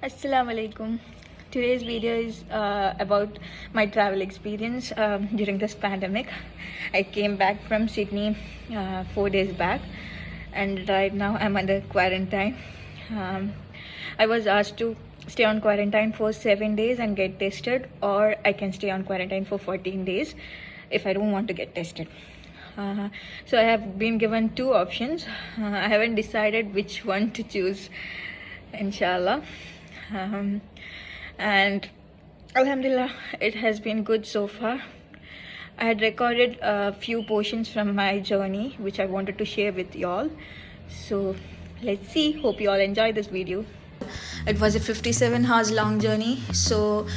Assalamu alaikum. Today's video is about my travel experience during this pandemic. I came back from Sydney 4 days back, and right now I'm under quarantine. I was asked to stay on quarantine for 7 days and get tested, or I can stay on quarantine for 14 days if I don't want to get tested. So I have been given two options. I haven't decided which one to choose, inshallah. And alhamdulillah, it has been good so far. I had recorded a few portions from my journey which I wanted to share with y'all, so let's see. Hope you all enjoy this video. It was a 57 hours long journey. So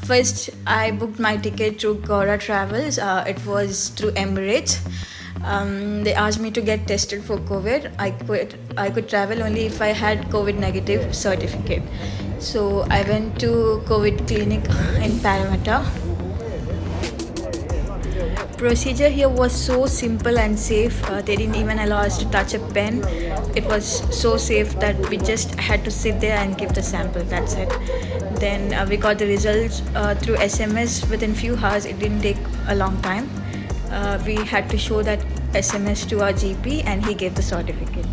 first I booked my ticket through Gaura Travels. It was through Emirates. They asked me to get tested for COVID. I could travel only if I had COVID negative certificate. So I went to COVID clinic in Parramatta. Procedure here was so simple and safe. They didn't even allow us to touch a pen. It was so safe that we just had to sit there and give the sample. That's it. Then we got the results through SMS within few hours. It didn't take a long time. We had to show that SMS to our GP and he gave the certificate.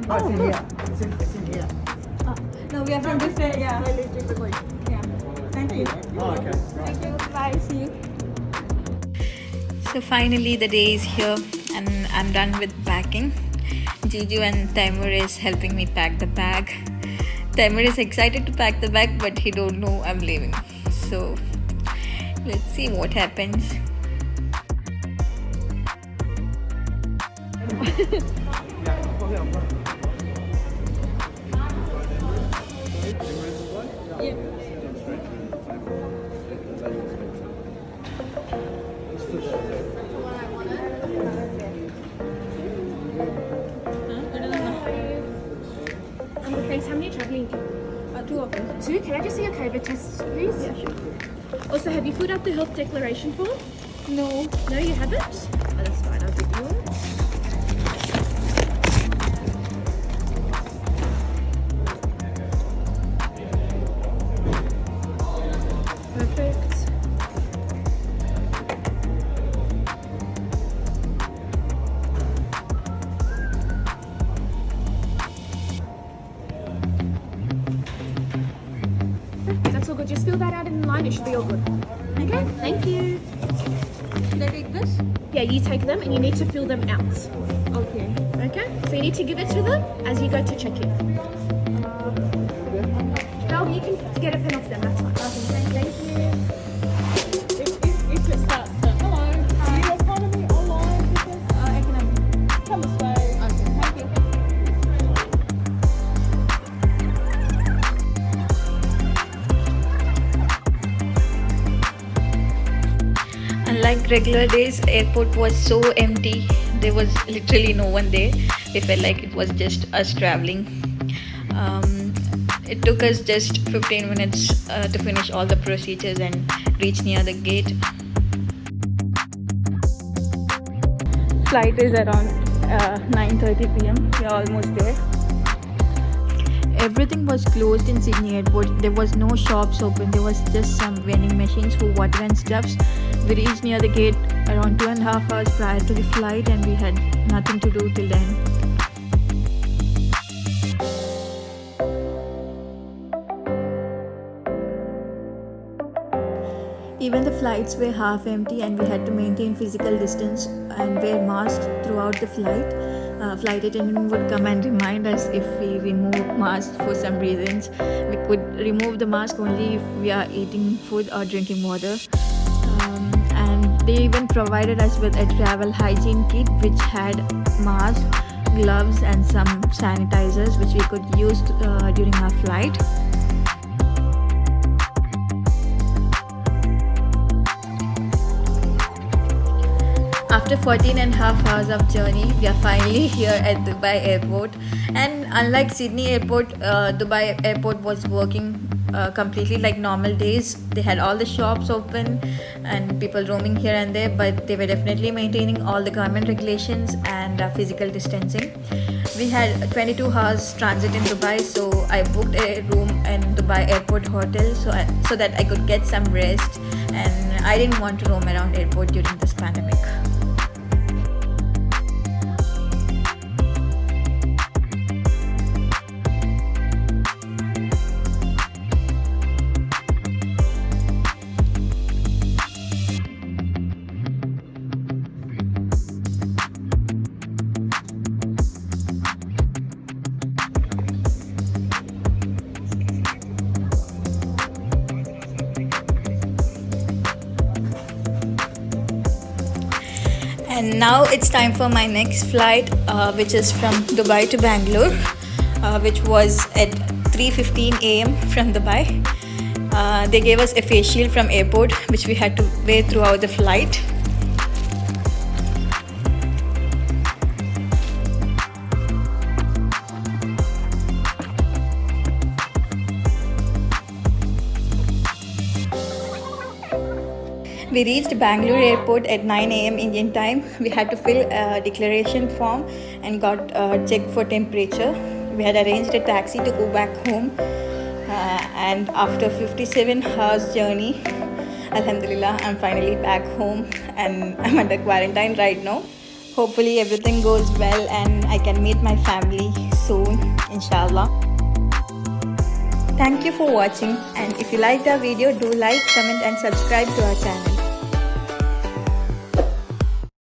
Oh, no. It's in here. No, we are from different, yeah. Yeah. Thank you. Oh, okay. Thank you. Bye. See you. So finally the day is here and I'm done with packing. Jiju and Taimur is helping me pack the bag. Taimur is excited to pack the bag, but he don't know I'm leaving. So let's see what happens. Thanks. How many are travelling? Two of them. Two. Can I just see your COVID tests, please? Yeah, sure. Also, have you filled out the health declaration form? No. No, you haven't? Oh, that's fine. I'll give you one. Perfect. That's all good. Just fill that out in the line. It should be all good. Okay. Thank you. Should I take this? Yeah, you take them and you need to fill them out. Okay. Okay? So you need to give it to them as you go to check in. No, you can get a pen off them. That's fine. Thank you. If it starts to, hello, are you economy online business? Economic. Come this way. Okay, thank you. Unlike regular days, airport was so empty. There was literally no one there. It felt like it was just us traveling. It took us just 15 minutes to finish all the procedures and reach near the gate. Flight is around 9:30 p.m. We are almost there. Everything was closed in Sydney Airport. There was no shops open. There was just some vending machines for water and stuffs. We reached near the gate around 2.5 hours prior to the flight, and we had nothing to do till then. Even the flights were half empty, and we had to maintain physical distance and wear masks throughout the flight. Flight attendant would come and remind us if we remove masks for some reasons. We could remove the mask only if we are eating food or drinking water. And they even provided us with a travel hygiene kit which had masks, gloves and some sanitizers which we could use during our flight. After 14.5 hours of journey, we are finally here at Dubai Airport. And unlike Sydney Airport, Dubai Airport was working completely like normal days. They had all the shops open and people roaming here and there, but they were definitely maintaining all the government regulations and physical distancing. We had 22 hours transit in Dubai, so I booked a room in Dubai Airport Hotel so that I could get some rest, and I didn't want to roam around airport during this pandemic. And now it's time for my next flight, which is from Dubai to Bangalore, which was at 3:15 a.m. from Dubai. They gave us a face shield from airport, which we had to wear throughout the flight. We reached Bangalore airport at 9 a.m. Indian time. We had to fill a declaration form and got checked for temperature. We had arranged a taxi to go back home, and after 57 hours journey, Alhamdulillah, I'm finally back home and I'm under quarantine right now. Hopefully everything goes well and I can meet my family soon, inshallah. Thank you for watching, and if you liked our video, do like, comment and subscribe to our channel.